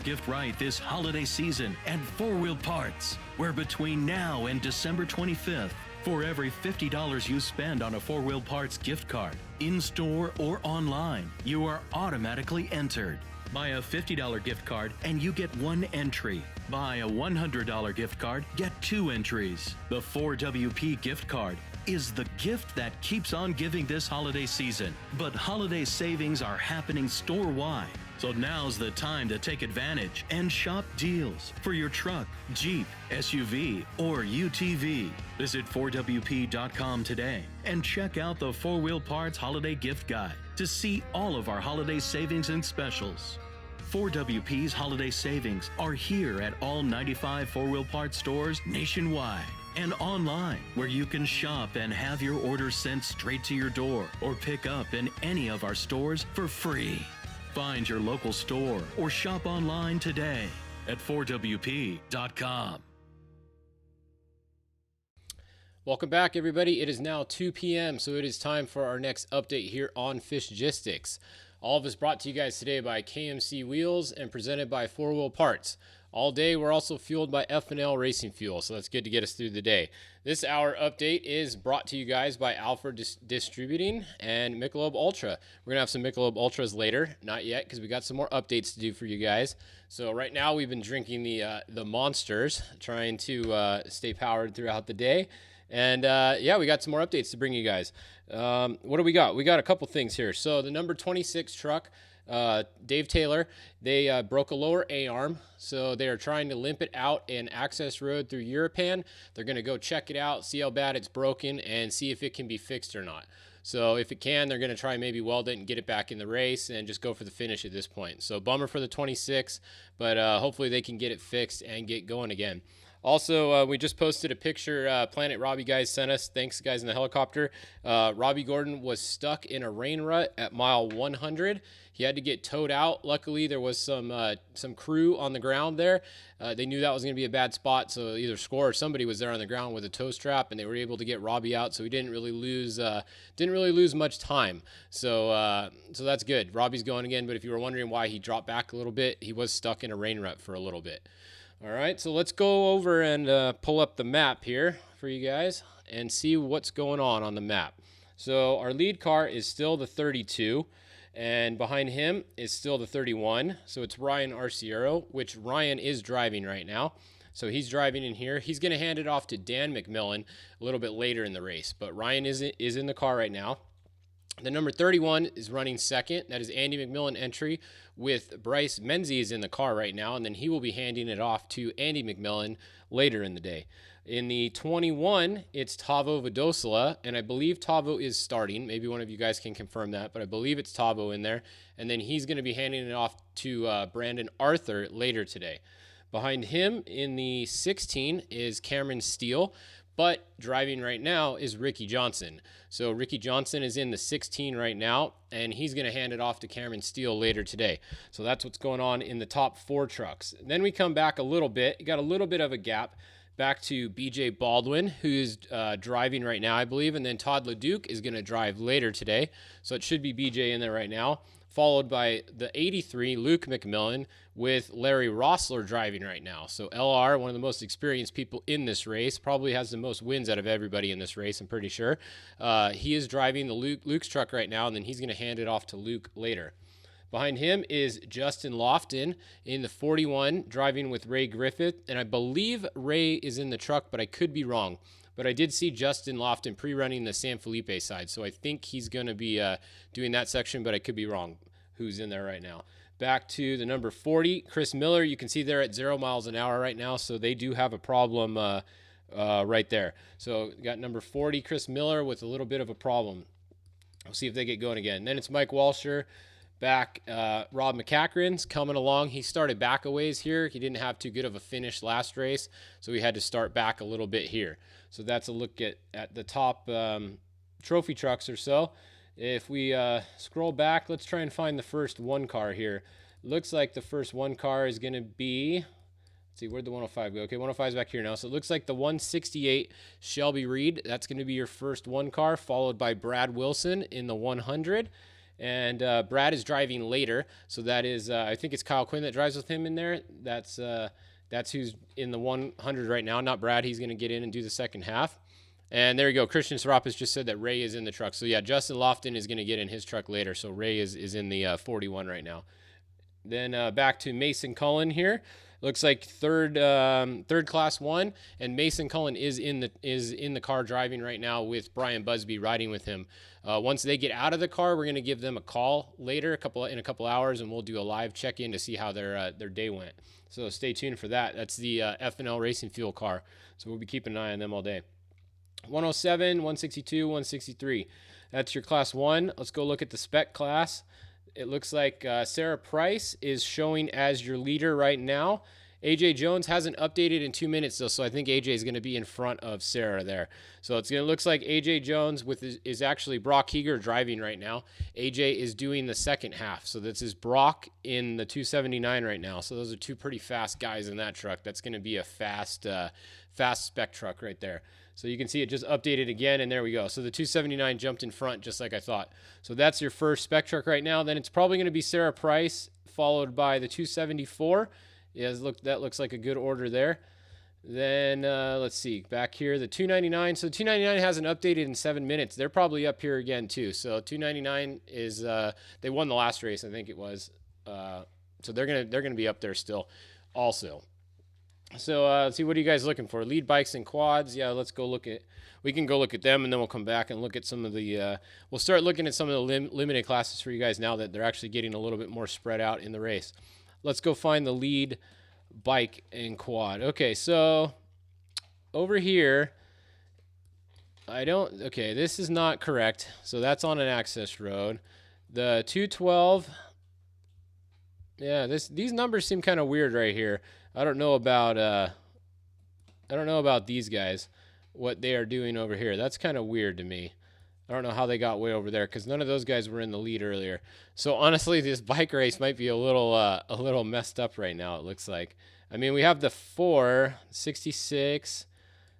your gift right this holiday season at 4 Wheel Parts, where between now and December 25th, for every $50 you spend on a 4 Wheel Parts gift card, in-store or online, you are automatically entered. Buy a $50 gift card and you get 1 entry. Buy a $100 gift card, get 2 entries. The 4WP gift card is the gift that keeps on giving this holiday season. But holiday savings are happening store-wide. So now's the time to take advantage and shop deals for your truck, Jeep, SUV, or UTV. Visit 4WP.com today and check out the 4 Wheel Parts Holiday Gift Guide to see all of our holiday savings and specials. 4WP's holiday savings are here at all 95 4 Wheel Parts stores nationwide and online, where you can shop and have your orders sent straight to your door or pick up in any of our stores for free. Find your local store or shop online today at 4WP.com. Welcome back, everybody. It is now 2 p.m., so it is time for our next update here on Fishgistics. All of us brought to you guys today by KMC Wheels and presented by 4 Wheel Parts. All day, we're also fueled by F&L Racing Fuel, so that's good to get us through the day. This hour update is brought to you guys by Alpha Distributing and Michelob Ultra. We're going to have some Michelob Ultras later. Not yet, because we got some more updates to do for you guys. So right now, we've been drinking the Monsters, trying to stay powered throughout the day. And yeah, we got some more updates to bring you guys. What do we got? We got a couple things here. So the number 26 truck, Dave Taylor, they broke a lower A-arm, so they are trying to limp it out an access road through Europan. They're going to go check it out, see how bad it's broken, and see if it can be fixed or not. So if it can, they're going to try and maybe weld it and get it back in the race and just go for the finish at this point. So bummer for the 26, but hopefully they can get it fixed and get going again. Also, we just posted a picture Planet Robbie guys sent us. Thanks, guys in the helicopter. Robbie Gordon was stuck in a rain rut at mile 100. He had to get towed out. Luckily, there was some crew on the ground there. They knew that was going to be a bad spot, so either Score or somebody was there on the ground with a tow strap, and they were able to get Robbie out. So he didn't really lose much time. So that's good. Robbie's going again. But if you were wondering why he dropped back a little bit, he was stuck in a rain rut for a little bit. All right, so let's go over and pull up the map here for you guys and see what's going on the map. So our lead car is still the 32, and behind him is still the 31. So it's Ryan Arciero, which Ryan is driving right now. So he's driving in here. He's going to hand it off to Dan McMillan a little bit later in the race, but Ryan is in the car right now. The number 31 is running second. That is Andy McMillan entry with Bryce Menzies in the car right now, and then he will be handing it off to Andy McMillan later in the day. In the 21, it's Tavo Vadosila, and I believe Tavo is starting. Maybe one of you guys can confirm that, but I believe it's Tavo in there, and then he's going to be handing it off to Brandon Arthur later today. Behind him in the 16 is Cameron Steele, but driving right now is Ricky Johnson. So Ricky Johnson is in the 16 right now, and he's going to hand it off to Cameron Steele later today. So that's what's going on in the top 4 trucks. Then we come back a little bit. You got a little bit of a gap back to BJ Baldwin, who's driving right now, I believe, and then Todd LeDuc is going to drive later today. So it should be BJ in there right now, followed by the 83, Luke McMillan, with Larry Rossler driving right now. So LR, one of the most experienced people in this race, probably has the most wins out of everybody in this race, I'm pretty sure. He is driving Luke's truck right now, and then he's going to hand it off to Luke later. Behind him is Justin Lofton in the 41, driving with Ray Griffith, and I believe Ray is in the truck, but I could be wrong. But I did see Justin Lofton pre-running the San Felipe side, so I think he's going to be doing that section, but I could be wrong who's in there right now. Back to the number 40, Chris Miller. You can see they're at 0 miles an hour right now, so they do have a problem right there. So got number 40, Chris Miller, with a little bit of a problem. We'll see if they get going again. Then it's Mike Walsher. Back, Rob McCachran's coming along. He started back a ways here. He didn't have too good of a finish last race, so he had to start back a little bit here. So that's a look at the top trophy trucks or so. If we scroll back, let's try and find the first one car here. Looks like the first one car is going to be, let's see, where'd the 105 go? Okay, 105 is back here now. So it looks like the 168 Shelby Reed, that's going to be your first one car, followed by Brad Wilson in the 100. And Brad is driving later, so that is I think it's Kyle Quinn that drives with him in there. That's who's in the 100 right now, not Brad. He's going to get in and do the second half. And there you go. Christian Serapis just said that Ray is in the truck. So yeah, Justin Lofton is going to get in his truck later. So Ray is in the 41 right now. Then back to Mason Cullen here. Looks like third class 1, and Mason Cullen is in the car driving right now with Brian Busby riding with him. Once they get out of the car, we're going to give them a call later, in a couple hours, and we'll do a live check-in to see how their day went. So stay tuned for that. That's the F&L Racing Fuel car. So we'll be keeping an eye on them all day. 107, 162, 163. That's your class 1. Let's go look at the spec class. It looks like Sarah Price is showing as your leader right now. AJ Jones hasn't updated in 2 minutes though, so I think AJ is going to be in front of Sarah there. So looks like AJ Jones is actually Brock Heger driving right now. AJ is doing the second half, so this is Brock in the 279 right now. So those are two pretty fast guys in that truck. That's going to be a fast spec truck right there. So you can see it just updated again, and there we go. So the 279 jumped in front just like I thought. So that's your first spec truck right now. Then it's probably going to be Sarah Price, followed by the 274. Yeah, that looks like a good order there. Then let's see, back here, the 299. So 299 hasn't updated in 7 minutes. They're probably up here again too. So 299 is they won the last race, I think it was. So they're gonna be up there still, also. So let's see, what are you guys looking for? Lead bikes and quads. Yeah, we can go look at them, and then we'll come back and look at some of the, we'll start looking at some of the limited classes for you guys now that they're actually getting a little bit more spread out in the race. Let's go find the lead bike and quad. Okay, so over here, this is not correct. So that's on an access road. The 212, yeah, these numbers seem kind of weird right here. I don't know about these guys, what they are doing over here. That's kind of weird to me. I don't know how they got way over there because none of those guys were in the lead earlier. So honestly, this bike race might be a little messed up right now, it looks like. I mean, we have the 466.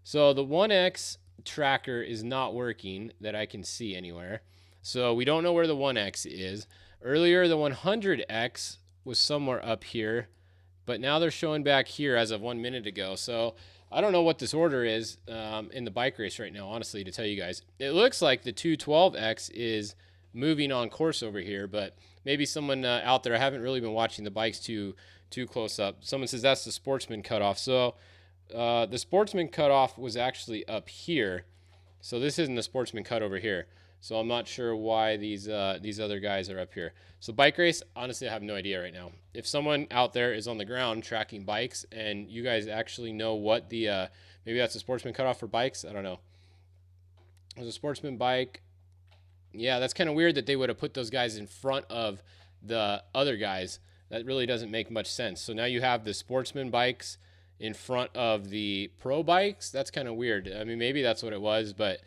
So the 1X tracker is not working that I can see anywhere. So we don't know where the 1X is. Earlier, the 100X was somewhere up here, but now they're showing back here as of 1 minute ago. So I don't know what this order is in the bike race right now, honestly, to tell you guys. It looks like the 212X is moving on course over here, but maybe someone out there, I haven't really been watching the bikes too close up. Someone says that's the Sportsman cutoff. So the Sportsman cutoff was actually up here. So this isn't the Sportsman cut over here. So I'm not sure why these other guys are up here. So bike race, honestly, I have no idea right now. If someone out there is on the ground tracking bikes and you guys actually know what the, maybe that's a Sportsman cutoff for bikes, I don't know. There's a Sportsman bike. Yeah, that's kind of weird that they would have put those guys in front of the other guys. That really doesn't make much sense. So now you have the Sportsman bikes in front of the pro bikes. That's kind of weird. I mean, maybe that's what it was, but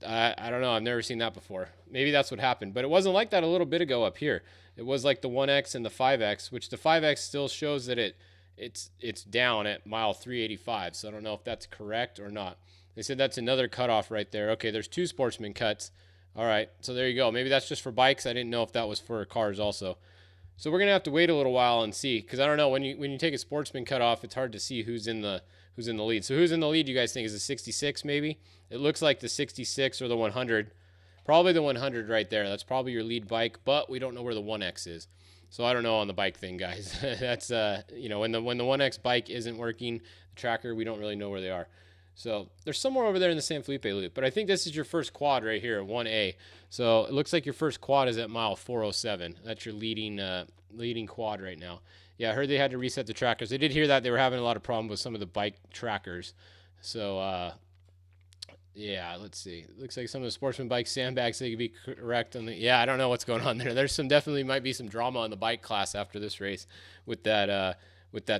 I don't know. I've never seen that before. Maybe that's what happened. But it wasn't like that a little bit ago up here. It was like the 1X and the 5X, which the 5X still shows that it's down at mile 385. So I don't know if that's correct or not. They said that's another cutoff right there. Okay, there's two Sportsman cuts. All right, so there you go. Maybe that's just for bikes. I didn't know if that was for cars also. So we're going to have to wait a little while and see, because I don't know. When you take a Sportsman cutoff, it's hard to see who's in the lead. So who's in the lead, you guys think? Is it 66 maybe? It looks like the 66 or the 100. Probably the 100 right there. That's probably your lead bike, but we don't know where the 1X is. So I don't know on the bike thing, guys. That's, when the 1X bike isn't working, the tracker, we don't really know where they are. So they're somewhere over there in the San Felipe loop. But I think this is your first quad right here, 1A. So it looks like your first quad is at mile 407. That's your leading quad right now. Yeah, I heard they had to reset the trackers. I did hear that they were having a lot of problems with some of the bike trackers. So, yeah, let's see. It looks like some of the Sportsman bike sandbags, they could be correct on the. Yeah, I don't know what's going on there. There's definitely might be some drama on the bike class after this race with that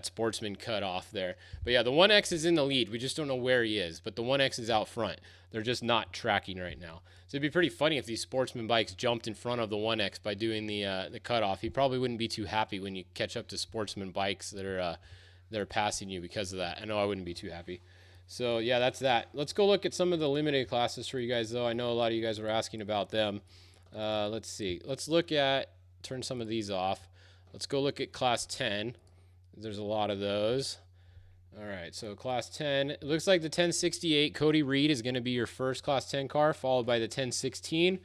Sportsman cut off there. But yeah, the 1X is in the lead. We just don't know where he is, but the 1X is out front. They're just not tracking right now. So it'd be pretty funny if these Sportsman bikes jumped in front of the 1X by doing the cutoff. He probably wouldn't be too happy when you catch up to Sportsman bikes that are passing you because of that. I know I wouldn't be too happy. So yeah, that's that. Let's go look at some of the limited classes for you guys, though. I know a lot of you guys were asking about them. Let's see. Let's turn some of these off. Let's go look at Class 10. There's a lot of those. All right, so Class 10. It looks like the 1068 Cody Reed is going to be your first Class 10 car, followed by the 1016.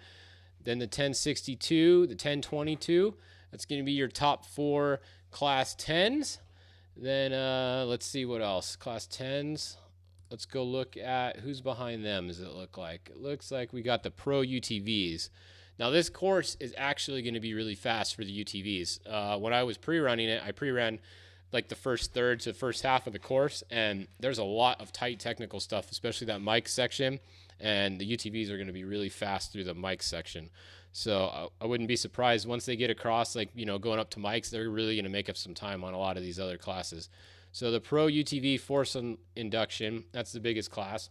Then the 1062, the 1022. That's going to be your top 4 Class 10s. Then let's see what else. Class 10s. Let's go look at who's behind them, does it look like? It looks like we got the Pro UTVs. Now, this course is actually going to be really fast for the UTVs. When I was pre-running it, I pre-ran like the first third to first half of the course, and there's a lot of tight technical stuff, especially that mic section, and the UTVs are going to be really fast through the mic section. So I wouldn't be surprised once they get across, like, going up to mics, they're really going to make up some time on a lot of these other classes. So the Pro UTV Force Induction, that's the biggest class.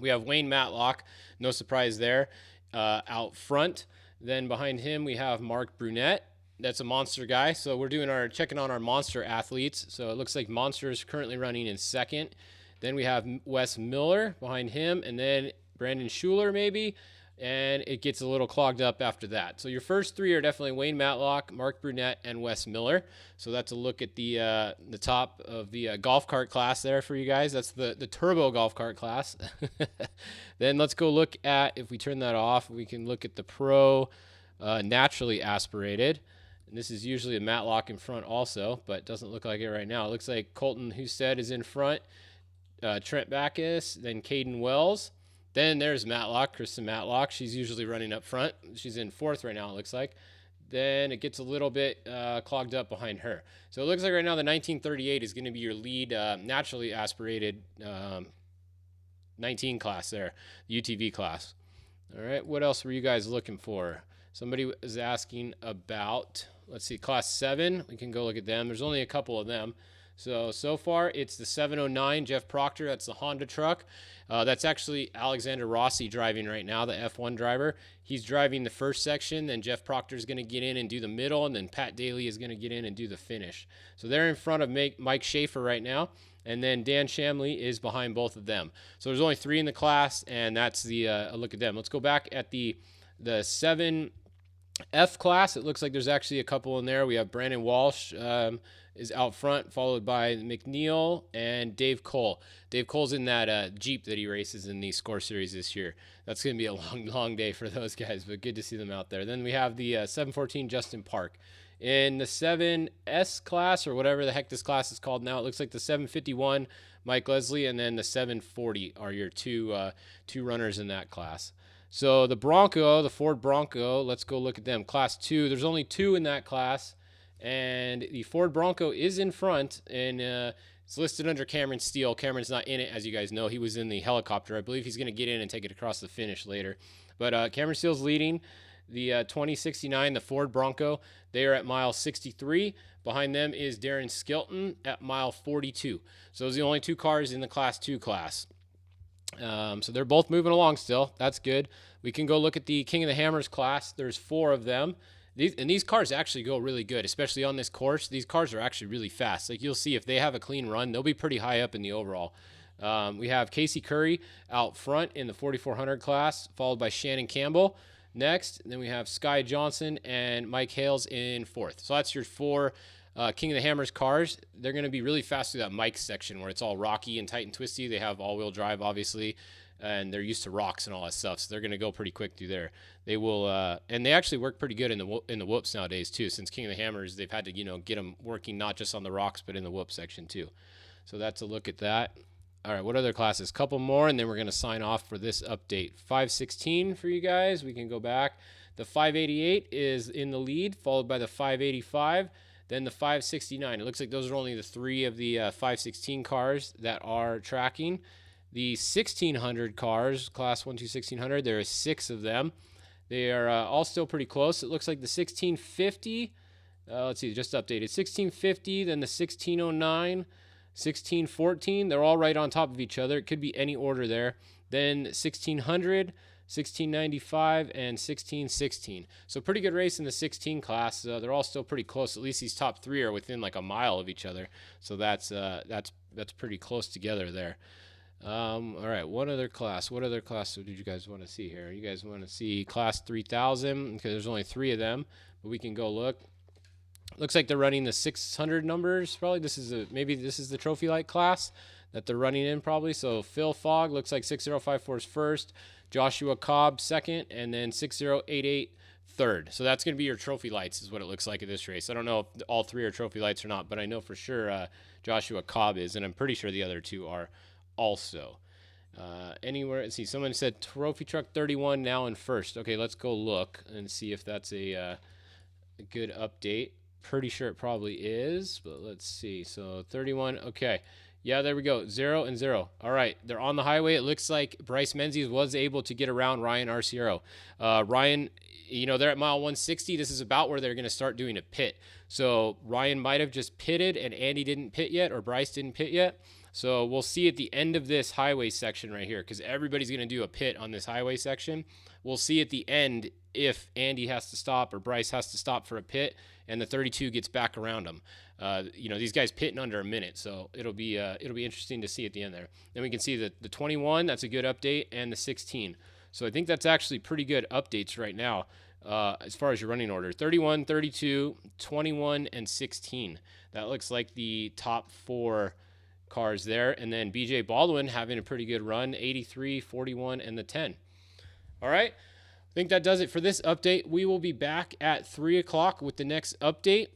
We have Wayne Matlock, no surprise there, out front. Then behind him, we have Mark Brunette. That's a monster guy. So we're checking on our monster athletes. So it looks like Monster is currently running in second. Then we have Wes Miller behind him, and then Brandon Schuler maybe. And it gets a little clogged up after that. So your first 3 are definitely Wayne Matlock, Mark Brunette, and Wes Miller. So that's a look at the top of the golf cart class there for you guys. That's the turbo golf cart class. Then let's go look at, if we turn that off, we can look at the Pro naturally aspirated. And this is usually a Matlock in front also, but it doesn't look like it right now. It looks like Colton Husted is in front, Trent Backus, then Caden Wells. Then there's Matlock, Kristen Matlock. She's usually running up front. She's in 4th right now, it looks like. Then it gets a little bit clogged up behind her. So it looks like right now the 1938 is going to be your lead naturally aspirated 19 class there, the UTV class. All right, what else were you guys looking for? Somebody was asking about, let's see, Class 7. We can go look at them. There's only a couple of them. So far, it's the 709 Jeff Proctor. That's the Honda truck. That's actually Alexander Rossi driving right now, the F1 driver. He's driving the first section, then Jeff Proctor is going to get in and do the middle, and then Pat Daly is going to get in and do the finish. So they're in front of Mike Schaefer right now, and then Dan Shamley is behind both of them. So there's only 3 in the class, and that's a look at them. Let's go back at the 7F class. It looks like there's actually a couple in there. We have Brandon Walsh, is out front, followed by McNeil and Dave Cole. Dave Cole's in that Jeep that he races in the Score Series this year. That's going to be a long, long day for those guys, but good to see them out there. Then we have the 714 Justin Park. In the 7S class, or whatever the heck this class is called now, it looks like the 751 Mike Leslie, and then the 740 are your two runners in that class. So the Bronco, the Ford Bronco, let's go look at them. Class 2, there's only 2 in that class. And the Ford Bronco is in front, and it's listed under Cameron Steele. Cameron's not in it, as you guys know. He was in the helicopter. I believe he's going to get in and take it across the finish later. But Cameron Steele's leading the 2069, the Ford Bronco. They are at mile 63. Behind them is Darren Skilton at mile 42. So those are the only 2 cars in the Class 2 class. So they're both moving along still. That's good. We can go look at the King of the Hammers class. There's 4 of them. These cars actually go really good, especially on this course. These cars are actually really fast. Like, you'll see if they have a clean run, they'll be pretty high up in the overall. We have Casey Curry out front in the 4400 class, followed by Shannon Campbell next. And then we have Sky Johnson and Mike Hales in 4th. So that's your 4 King of the Hammers cars. They're going to be really fast through that Mike section where it's all rocky and tight and twisty. They have all-wheel drive, obviously, and they're used to rocks and all that stuff, so they're going to go pretty quick through there. They will, and they actually work pretty good in the whoops nowadays too. Since King of the Hammers, they've had to get them working not just on the rocks but in the whoop section too. So that's a look at that. All right, what other classes? Couple more, and then we're going to sign off for this update. 516 for you guys. We can go back. The 588 is in the lead, followed by the 585, then the 569. It looks like those are only the 3 of the 516 cars that are tracking. The 1600 cars, Class 1 to 1600, there are 6 of them. They are all still pretty close. It looks like the 1650, let's see, just updated. 1650, then the 1609, 1614, they're all right on top of each other. It could be any order there. Then 1600, 1695, and 1616. So pretty good race in the 16 class. They're all still pretty close. At least these top 3 are within like a mile of each other. So that's pretty close together there. All right, what other class did you guys want to see here? You guys want to see class 3000 because there's only 3 of them, but we can go look. Looks like they're running the 600 numbers. Probably maybe this is the trophy light class that they're running in probably. So Phil Fogg looks like 6054 is first, Joshua Cobb second, and then 6088 third. So that's going to be your trophy lights is what it looks like at this race. I don't know if all 3 are trophy lights or not, but I know for sure Joshua Cobb is, and I'm pretty sure the other 2 are also. Let's see, someone said trophy truck 31 now in first. Okay, let's go look and see if that's a good update. Pretty sure it probably is, but let's see. So 31, okay. Yeah, there we go. 0 and 0. All right, they're on the highway. It looks like Bryce Menzies was able to get around Ryan Arciero. Ryan, they're at mile 160. This is about where they're going to start doing a pit. So Ryan might have just pitted and Andy didn't pit yet, or Bryce didn't pit yet. So we'll see at the end of this highway section right here, because everybody's going to do a pit on this highway section. We'll see at the end if Andy has to stop or Bryce has to stop for a pit and the 32 gets back around them. These guys pit in under a minute, so it'll be interesting to see at the end there. Then we can see the 21, that's a good update, and the 16. So I think that's actually pretty good updates right now as far as your running order. 31, 32, 21, and 16. That looks like the top 4 cars there. And then BJ Baldwin having a pretty good run, 83, 41, and the 10. All right. I think that does it for this update. We will be back at 3 o'clock with the next update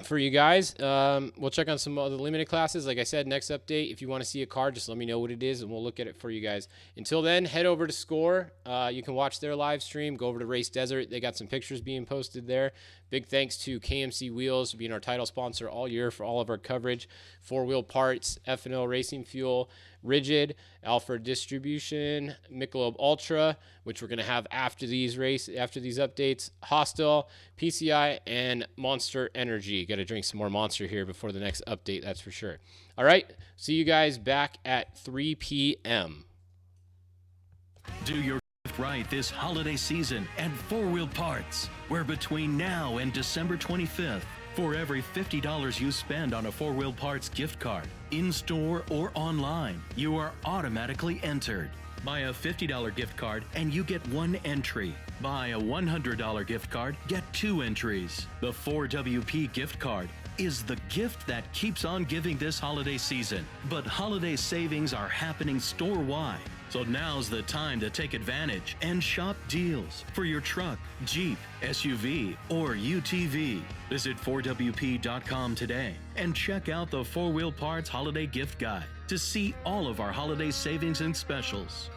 for you guys. We'll check on some other limited classes. Like I said, next update, if you want to see a car, just let me know what it is and we'll look at it for you guys. Until then, head over to Score. You can watch their live stream. Go over to Race Desert. They got some pictures being posted there. Big thanks to KMC Wheels for being our title sponsor all year for all of our coverage. 4-Wheel Parts, F&L Racing Fuel, Rigid, Alfred Distribution, Michelob Ultra, which we're going to have after these updates, Hostel, PCI, and Monster Energy. Got to drink some more Monster here before the next update, that's for sure. All right, see you guys back at 3 p.m. Do your right this holiday season at 4-Wheel Parts, where between now and December 25th, for every $50 you spend on a 4-Wheel Parts gift card, in-store or online, you are automatically entered. Buy a $50 gift card and you get 1 entry. Buy a $100 gift card, get 2 entries. The 4WP gift card is the gift that keeps on giving this holiday season. But holiday savings are happening store-wide. So now's the time to take advantage and shop deals for your truck, Jeep, SUV, or UTV. Visit 4WP.com today and check out the 4-Wheel Parts Holiday Gift Guide to see all of our holiday savings and specials.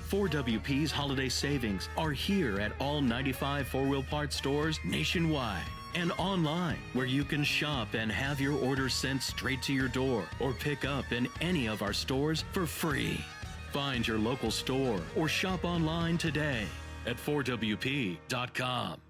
4WP's holiday savings are here at all 95 4-Wheel Parts stores nationwide and online, where you can shop and have your order sent straight to your door or pick up in any of our stores for free. Find your local store or shop online today at 4WP.com.